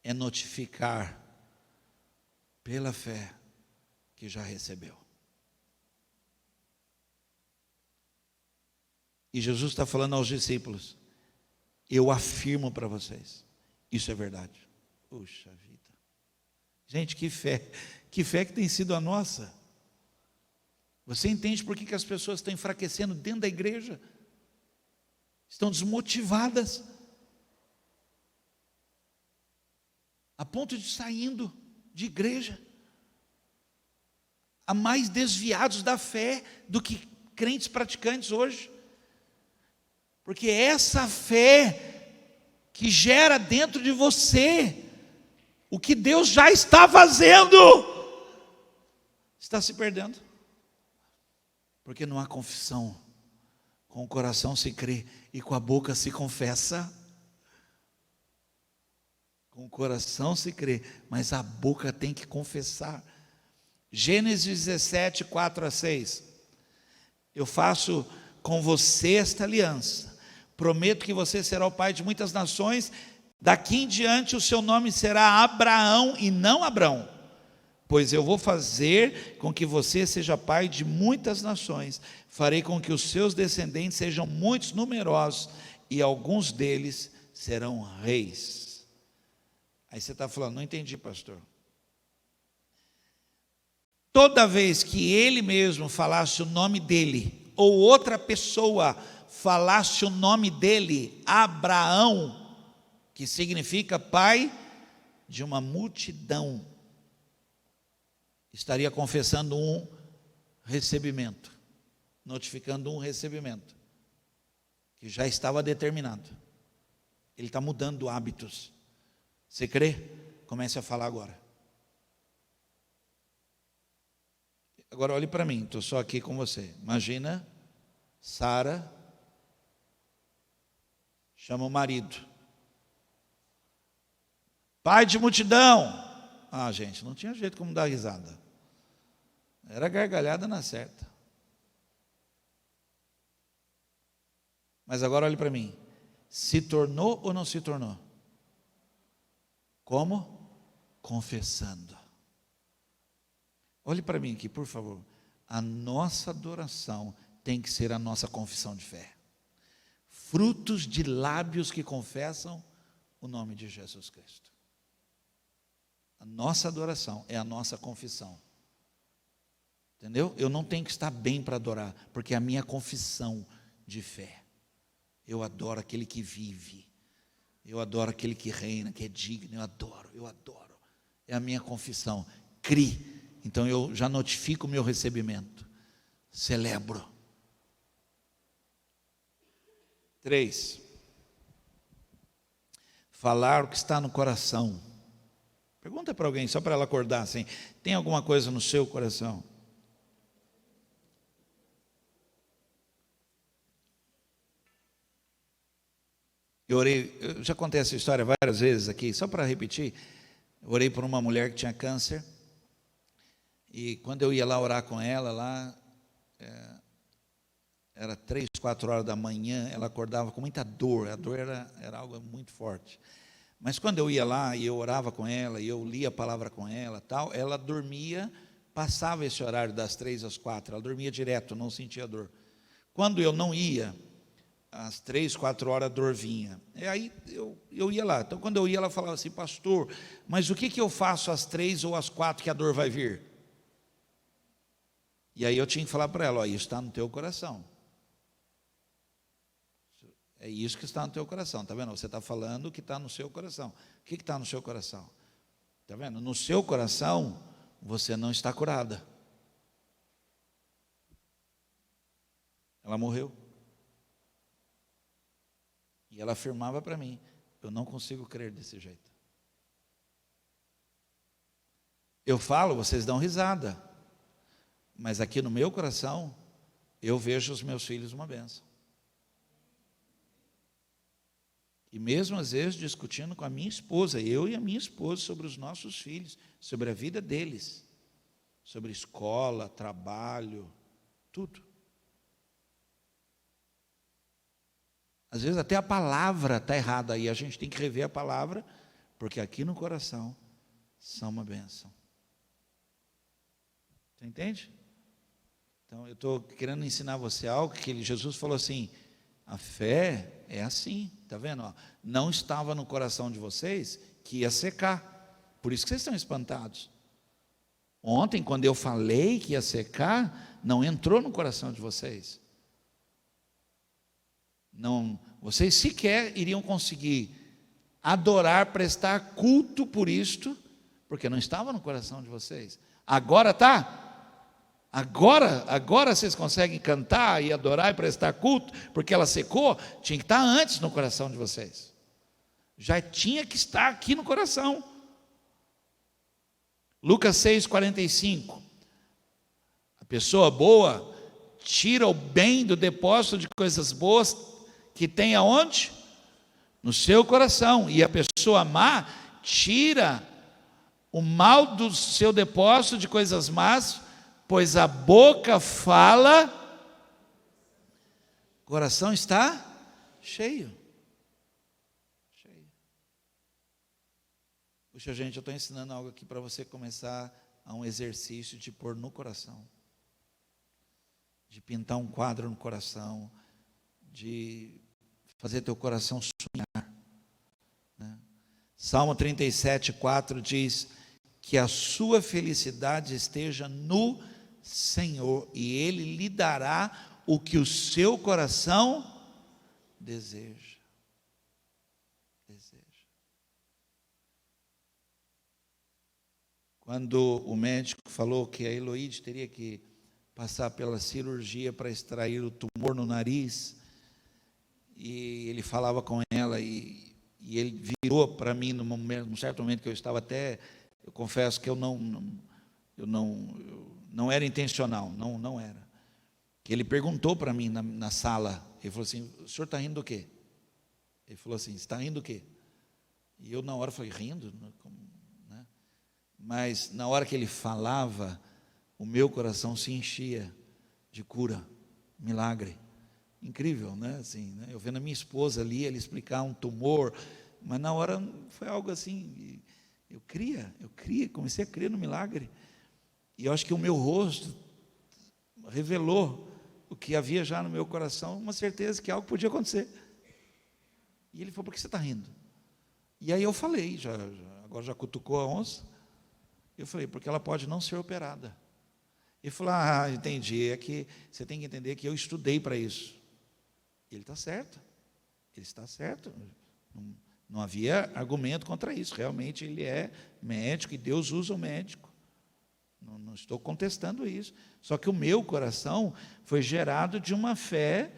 é notificar pela fé que já recebeu. E Jesus está falando aos discípulos: eu afirmo para vocês, isso é verdade. Puxa vida. Gente, que fé que tem sido a nossa. Você entende por que as pessoas estão enfraquecendo dentro da igreja? Estão desmotivadas, a ponto de saindo de igreja, há mais desviados da fé do que crentes praticantes hoje, porque é essa fé que gera dentro de você o que Deus já está fazendo, está se perdendo, porque não há confissão. Com o coração se crê e com a boca se confessa. Com o coração se crê, mas a boca tem que confessar. Gênesis 17, 4-6. Eu faço com você esta aliança. Prometo que você será o pai de muitas nações. Daqui em diante o seu nome será Abraão e não Abrão. Pois eu vou fazer com que você seja pai de muitas nações. Farei com que os seus descendentes sejam muitos, numerosos, e alguns deles serão reis. Aí você está falando: não entendi, pastor. Toda vez que ele mesmo falasse o nome dele, ou outra pessoa falasse o nome dele, Abraão, que significa pai de uma multidão, estaria confessando um recebimento, notificando um recebimento, que já estava determinado. Ele está mudando hábitos. Você crê? Comece a falar agora. Agora olhe para mim, estou só aqui com você. Imagina, Sara chama o marido. Pai de multidão. Ah, gente, não tinha jeito como dar risada. Era gargalhada na certa. Mas agora olhe para mim. Se tornou ou não se tornou? Como? Confessando. Olhe para mim aqui, por favor. A nossa adoração tem que ser a nossa confissão de fé. Frutos de lábios que confessam o nome de Jesus Cristo. A nossa adoração é a nossa confissão. Entendeu? Eu não tenho que estar bem para adorar, porque é a minha confissão de fé. Eu adoro aquele que vive. Eu adoro aquele que reina, que é digno. Eu adoro. É a minha confissão. Crie. Então eu já notifico o meu recebimento. Celebro. 3. Falar o que está no coração. Pergunta para alguém, só para ela acordar assim: tem alguma coisa no seu coração? Eu já contei essa história várias vezes aqui, só para repetir. Eu orei por uma mulher que tinha câncer, e quando eu ia lá orar com ela, lá, era 3, 4 horas da manhã, ela acordava com muita dor, a dor era algo muito forte. Mas quando eu ia lá e eu orava com ela, e eu lia a palavra com ela, tal, ela dormia, passava esse horário das 3 às 4, ela dormia direto, não sentia dor. Quando eu não ia, às 3, 4 horas a dor vinha. E aí eu ia lá. Então, quando eu ia, ela falava assim: pastor, mas o que eu faço às 3 ou às 4 que a dor vai vir? E aí eu tinha que falar para ela: ó, isso está no teu coração. É isso que está no teu coração, está vendo? Você está falando o que está no seu coração. O que está no seu coração? Está vendo? No seu coração, você não está curada. Ela morreu. E ela afirmava para mim: eu não consigo crer desse jeito. Eu falo, vocês dão risada, mas aqui no meu coração, eu vejo os meus filhos uma bênção. E mesmo às vezes discutindo com a minha esposa, eu e a minha esposa, sobre os nossos filhos, sobre a vida deles, sobre escola, trabalho, tudo. Às vezes até a palavra está errada aí, a gente tem que rever a palavra, porque aqui no coração são uma bênção. Você entende? Então eu estou querendo ensinar você algo que Jesus falou assim: a fé é assim, está vendo? Ó, não estava no coração de vocês que ia secar, por isso que vocês estão espantados. Ontem, quando eu falei que ia secar, não entrou no coração de vocês. Não, vocês sequer iriam conseguir adorar, prestar culto por isto, porque não estava no coração de vocês. Agora está. Agora vocês conseguem cantar e adorar e prestar culto, porque ela secou. Tinha que estar antes no coração de vocês. Já tinha que estar aqui no coração. Lucas 6,45. A pessoa boa tira o bem do depósito de coisas boas que tem aonde? No seu coração. E a pessoa má tira o mal do seu depósito de coisas más, pois a boca fala, o coração está cheio. Cheio. Puxa, gente, eu estou ensinando algo aqui para você começar a um exercício de pôr no coração, de pintar um quadro no coração, de fazer teu coração sonhar, né? Salmo 37,4 diz que a sua felicidade esteja no Senhor, e Ele lhe dará o que o seu coração deseja. Quando o médico falou que a Eloíde teria que passar pela cirurgia para extrair o tumor no nariz, e ele falava com ela, e ele virou para mim num certo momento que eu estava até, eu confesso que eu não era intencional, não era. Que ele perguntou para mim na sala, ele falou assim: o senhor está rindo do quê? Ele falou assim: está rindo do quê? E eu na hora falei: rindo? Né? Mas na hora que ele falava, o meu coração se enchia de cura, milagre. Incrível, né? Assim, né? Eu vendo a minha esposa ali, ela explicar um tumor, mas na hora foi algo assim, eu comecei a crer no milagre. E eu acho que o meu rosto revelou o que havia já no meu coração, uma certeza que algo podia acontecer. E ele falou: por que você está rindo? E aí eu falei, agora já cutucou a onça. Eu falei: porque ela pode não ser operada. Ele falou: ah, entendi, é que você tem que entender que eu estudei para isso. Ele está certo, ele está certo. Não havia argumento contra isso, realmente ele é médico e Deus usa o médico. Não estou contestando isso. Só que o meu coração foi gerado de uma fé.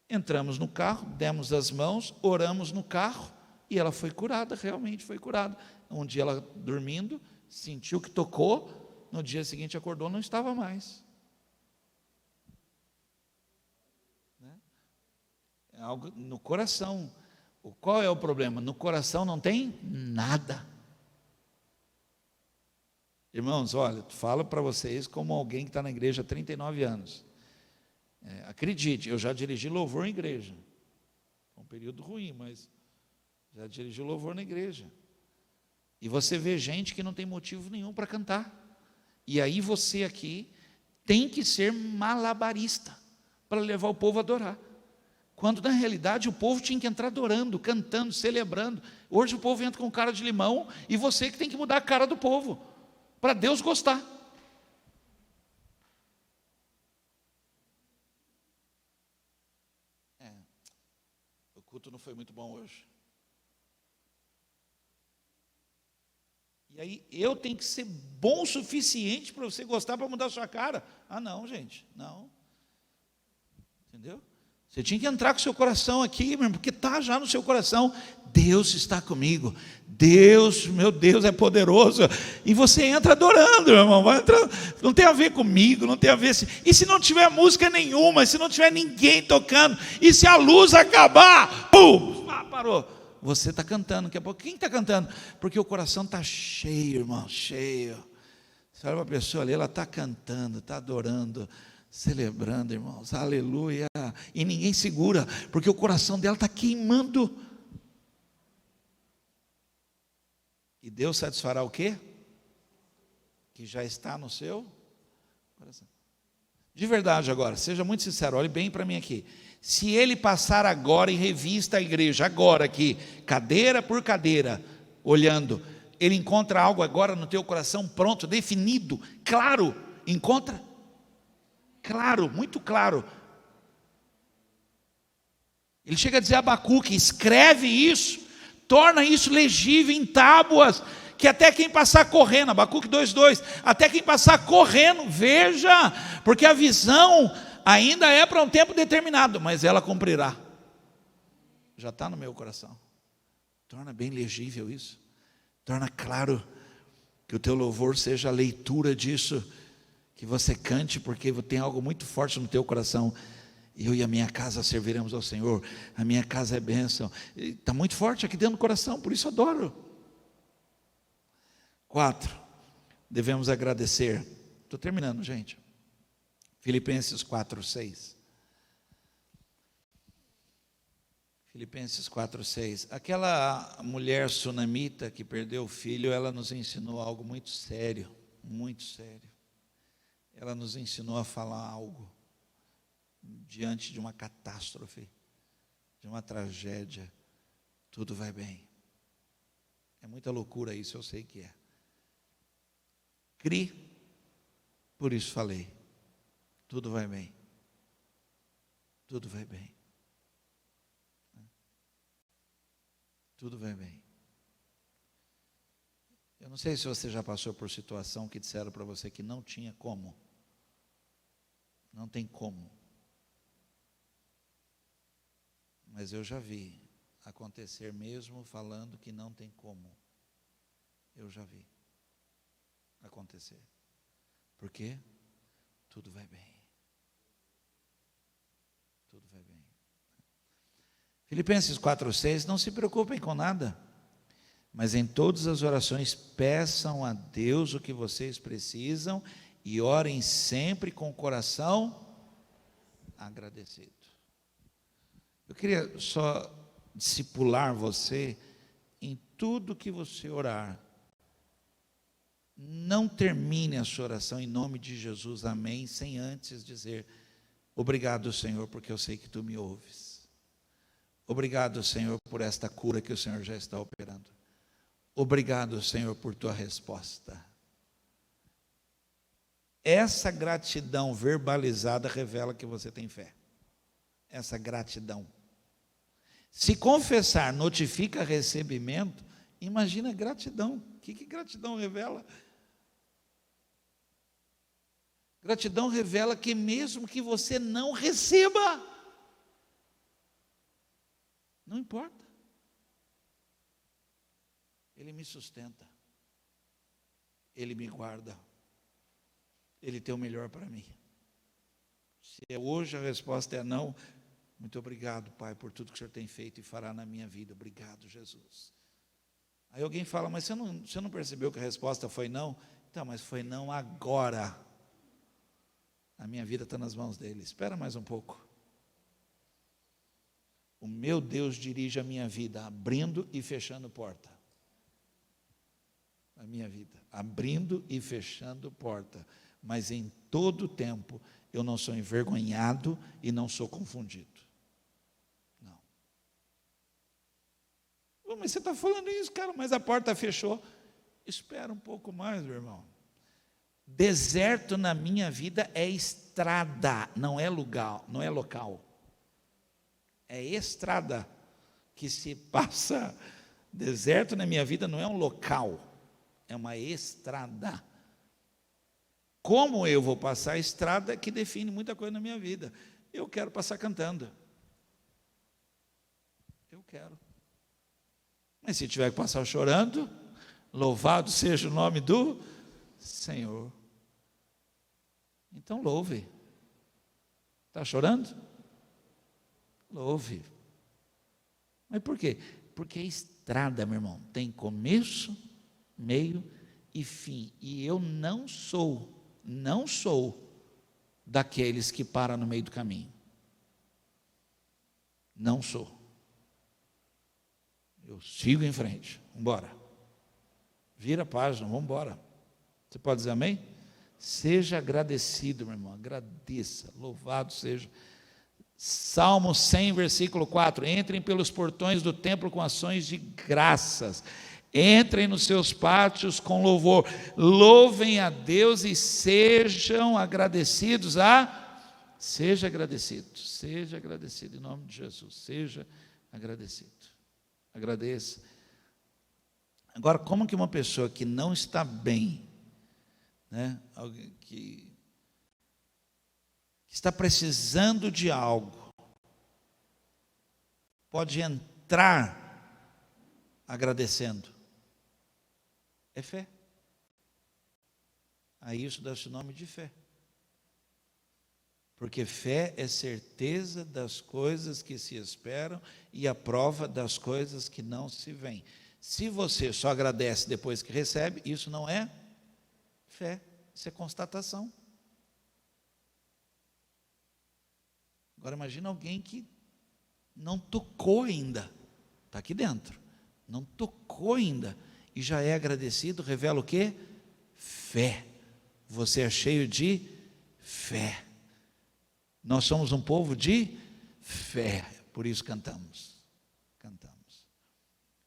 Entramos no carro, demos as mãos, oramos no carro, E ela foi curada, realmente foi curada. Um dia ela dormindo, sentiu que tocou, no dia seguinte acordou, não estava mais. É algo no coração. Qual é o problema? No coração não tem nada. Irmãos, olha, falo para vocês como alguém que está na igreja há 39 anos. Acredite, eu já dirigi louvor em igreja. Foi um período ruim, mas já dirigi louvor na igreja. E você vê gente que não tem motivo nenhum para cantar. E aí você aqui tem que ser malabarista para levar o povo a adorar. Quando na realidade o povo tinha que entrar adorando, cantando, celebrando. Hoje o povo entra com cara de limão e você que tem que mudar a cara do povo, para Deus gostar. O culto não foi muito bom hoje. E aí eu tenho que ser bom o suficiente para você gostar, para mudar a sua cara. Ah não, gente, não. Entendeu? Você tinha que entrar com o seu coração aqui, meu irmão, porque está já no seu coração. Deus está comigo. Deus, meu Deus, é poderoso. E você entra adorando, meu irmão. Vai entrar, não tem a ver comigo, não tem a ver. E se não tiver música nenhuma, se não tiver ninguém tocando, e se a luz acabar, pum, parou. Você está cantando, daqui a pouco. Quem está cantando? Porque o coração está cheio, irmão, cheio. Você olha para a pessoa ali, ela está cantando, está adorando, celebrando, irmãos, aleluia, e ninguém segura, porque o coração dela está queimando. E Deus satisfará o quê? Que já está no seu coração. De verdade agora, seja muito sincero, olhe bem para mim aqui. Se ele passar agora em revista a igreja, agora aqui, cadeira por cadeira, olhando, ele encontra algo agora no teu coração pronto, definido, claro, encontra? Claro, muito claro. Ele chega a dizer a Abacuque: escreve isso, torna isso legível em tábuas, que até quem passar correndo, Abacuque 2:2, até quem passar correndo, veja, porque a visão ainda é para um tempo determinado, mas ela cumprirá. Já está no meu coração. Torna bem legível isso, torna claro, que o teu louvor seja a leitura disso, que você cante, porque tem algo muito forte no teu coração. Eu e a minha casa serviremos ao Senhor, a minha casa é bênção. Está muito forte aqui dentro do coração, por isso adoro. 4, devemos agradecer. Estou terminando, gente. Filipenses 4:6. Filipenses 4:6. Aquela mulher sunamita que perdeu o filho, ela nos ensinou algo muito sério, muito sério. Ela nos ensinou a falar algo diante de uma catástrofe, de uma tragédia. Tudo vai bem. É muita loucura isso, eu sei que é. Cri, por isso falei. Tudo vai bem. Tudo vai bem. Tudo vai bem. Eu não sei se você já passou por situação que disseram para você que não tinha como. Não tem como. Mas eu já vi acontecer mesmo falando que não tem como. Eu já vi acontecer. Por quê? Tudo vai bem. Tudo vai bem. Filipenses 4:6, não se preocupem com nada, mas em todas as orações peçam a Deus o que vocês precisam e orem sempre com o coração agradecido. Eu queria só discipular você em tudo que você orar. Não termine a sua oração em nome de Jesus, amém, sem antes dizer: obrigado, Senhor, porque eu sei que Tu me ouves. Obrigado, Senhor, por esta cura que o Senhor já está operando. Obrigado, Senhor, por Tua resposta. Essa gratidão verbalizada revela que você tem fé. Essa gratidão. Se confessar notifica recebimento, imagina gratidão. O que gratidão revela? Gratidão revela que mesmo que você não receba, não importa. Ele me sustenta, Ele me guarda, Ele tem o melhor para mim. Se hoje a resposta é não, muito obrigado, Pai, por tudo que o Senhor tem feito e fará na minha vida. Obrigado, Jesus. Aí alguém fala, mas você não percebeu que a resposta foi não? Então, mas foi não agora. A minha vida está nas mãos dele. Espera mais um pouco. O meu Deus dirige a minha vida, abrindo e fechando porta. A minha vida, abrindo e fechando porta. Mas em todo tempo, eu não sou envergonhado e não sou confundido. Não. Mas você está falando isso, cara, mas a porta fechou. Espera um pouco mais, meu irmão. Deserto na minha vida é estrada, não é lugar, não é local. É estrada que se passa. Deserto na minha vida não é um local, é uma estrada. Como eu vou passar a estrada que define muita coisa na minha vida. Eu quero passar cantando. Eu quero. Mas se tiver que passar chorando, louvado seja o nome do Senhor. Então louve. Está chorando? Louve. Mas por quê? Porque a estrada, meu irmão, tem começo, meio e fim. E eu não sou daqueles que param no meio do caminho. Não sou. Eu sigo em frente. Vamos embora. Vira a página, vamos embora. Você pode dizer amém? Seja agradecido, meu irmão. Agradeça. Louvado seja. Salmo 100, versículo 4. Entrem pelos portões do templo com ações de graças. Entrem nos seus pátios com louvor. Louvem a Deus e sejam agradecidos. Seja agradecido. Seja agradecido em nome de Jesus. Seja agradecido. Agradeça. Agora, como que uma pessoa que não está bem, né, alguém que está precisando de algo, pode entrar agradecendo? É fé. Aí isso dá-se o nome de fé. Porque fé é certeza das coisas que se esperam e a prova das coisas que não se veem. Se você só agradece depois que recebe, isso não é fé, isso é constatação. Agora imagina alguém que não tocou ainda, está aqui dentro, não tocou ainda, e já é agradecido, revela o quê? Fé. Você é cheio de fé. Nós somos um povo de fé, por isso cantamos.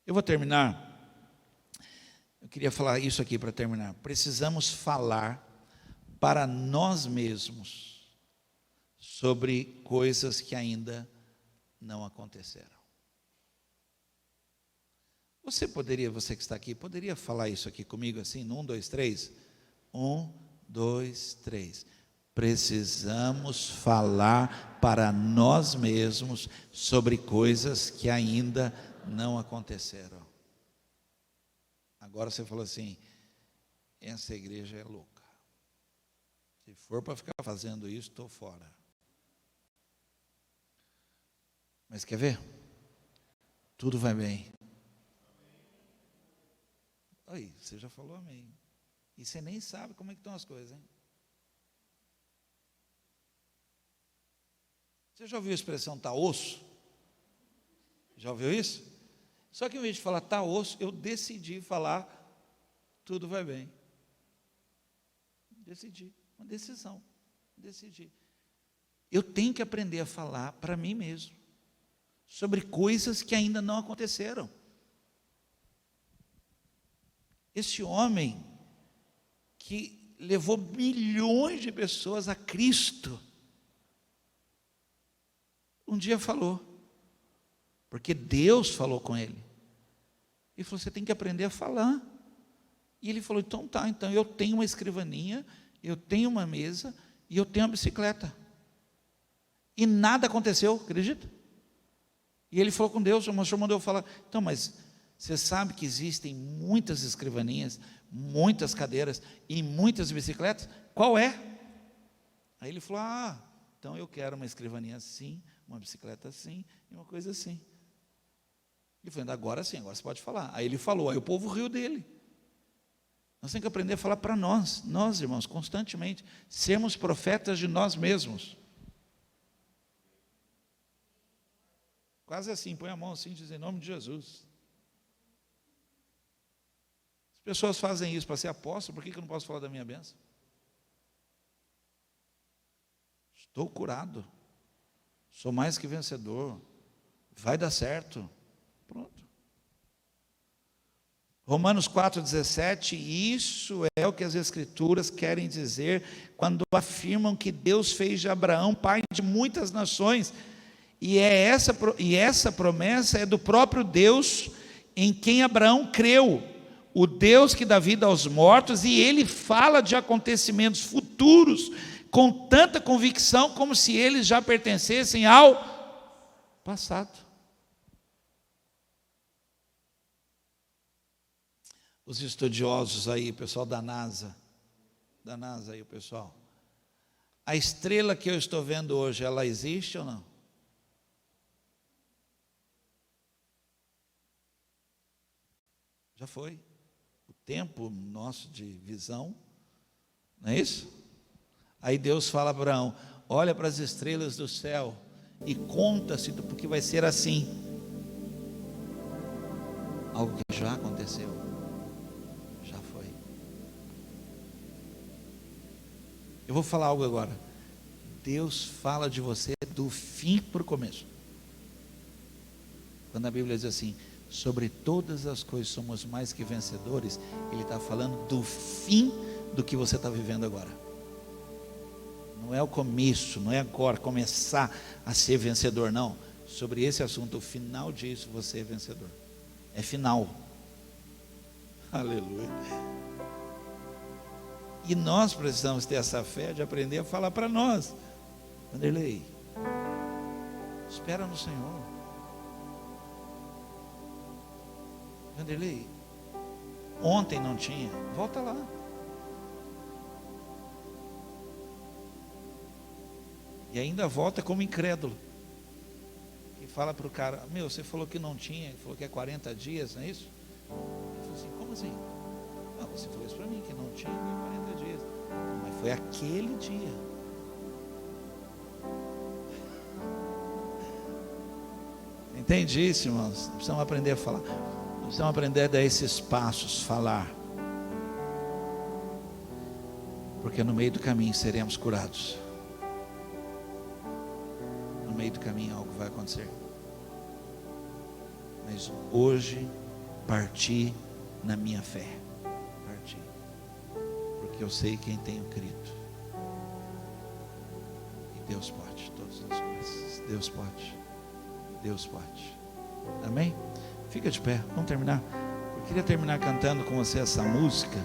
Eu vou terminar, eu queria falar isso aqui para terminar. Precisamos falar para nós mesmos sobre coisas que ainda não aconteceram. Você que está aqui, poderia falar isso aqui comigo assim, no 1, 2, 3? 1, 2, 3. Precisamos falar para nós mesmos sobre coisas que ainda não aconteceram. Agora você falou assim, essa igreja é louca. Se for para ficar fazendo isso, estou fora. Mas quer ver? Tudo vai bem. Aí, você já falou amém. E você nem sabe como é que estão as coisas, hein? Você já ouviu a expressão tá osso? Já ouviu isso? Só que em vez de falar tá osso, eu decidi falar tudo vai bem. Decidi, uma decisão. Decidi. Eu tenho que aprender a falar para mim mesmo sobre coisas que ainda não aconteceram. Esse homem que levou milhões de pessoas a Cristo, um dia falou, porque Deus falou com ele. Ele falou, você tem que aprender a falar. E ele falou, então tá, então eu tenho uma escrivaninha, eu tenho uma mesa e eu tenho uma bicicleta. E nada aconteceu, acredita? E ele falou com Deus, o senhor mandou eu falar, então, mas Você sabe que existem muitas escrivaninhas, muitas cadeiras e muitas bicicletas? Qual é? Aí ele falou: então eu quero uma escrivaninha assim, uma bicicleta assim e uma coisa assim. Ele falou: agora sim, agora você pode falar. Aí ele falou, aí o povo riu dele. Nós temos que aprender a falar para nós, irmãos, constantemente, sermos profetas de nós mesmos. Quase assim, põe a mão assim e diz: em nome de Jesus. As pessoas fazem isso para ser apóstolo, por que eu não posso falar da minha bênção? Estou curado, sou mais que vencedor, vai dar certo, pronto. Romanos 4,17, isso é o que as Escrituras querem dizer quando afirmam que Deus fez de Abraão pai de muitas nações, e essa promessa é do próprio Deus em quem Abraão creu, o Deus que dá vida aos mortos, e ele fala de acontecimentos futuros com tanta convicção como se eles já pertencessem ao passado. Os estudiosos aí, o pessoal da NASA aí, o pessoal, a estrela que eu estou vendo hoje, ela existe ou não? Já foi. O tempo nosso de visão, não é isso? Aí Deus fala para Abraão: olha para as estrelas do céu e conta-se, porque vai ser assim. Algo que já aconteceu. Já foi. Eu vou falar algo agora. Deus fala de você do fim para o começo. Quando a Bíblia diz assim: sobre todas as coisas somos mais que vencedores, Ele está falando do fim do que você está vivendo agora. Não é o começo, não é agora começar a ser vencedor, não. Sobre esse assunto, o final disso, você é vencedor. É final. Aleluia. E nós precisamos ter essa fé de aprender a falar para nós: Vanderlei, espera no Senhor. Vanderlei, ontem não tinha, volta lá. E ainda volta como incrédulo. E fala para o cara: meu, você falou que não tinha, falou que é 40 dias, não é isso? Ele falou assim: como assim? Não, você falou isso para mim, que não tinha, que é 40 dias. Mas foi aquele dia. Entende isso, irmãos? Precisamos aprender a falar. Precisamos aprender a dar esses passos, falar. Porque no meio do caminho seremos curados. No meio do caminho algo vai acontecer. Mas hoje parti na minha fé. Parti. Porque eu sei quem tenho crido. E Deus pode todas as coisas. Deus pode. Deus pode. Amém? Fica de pé, vamos terminar. Eu queria terminar cantando com você essa música.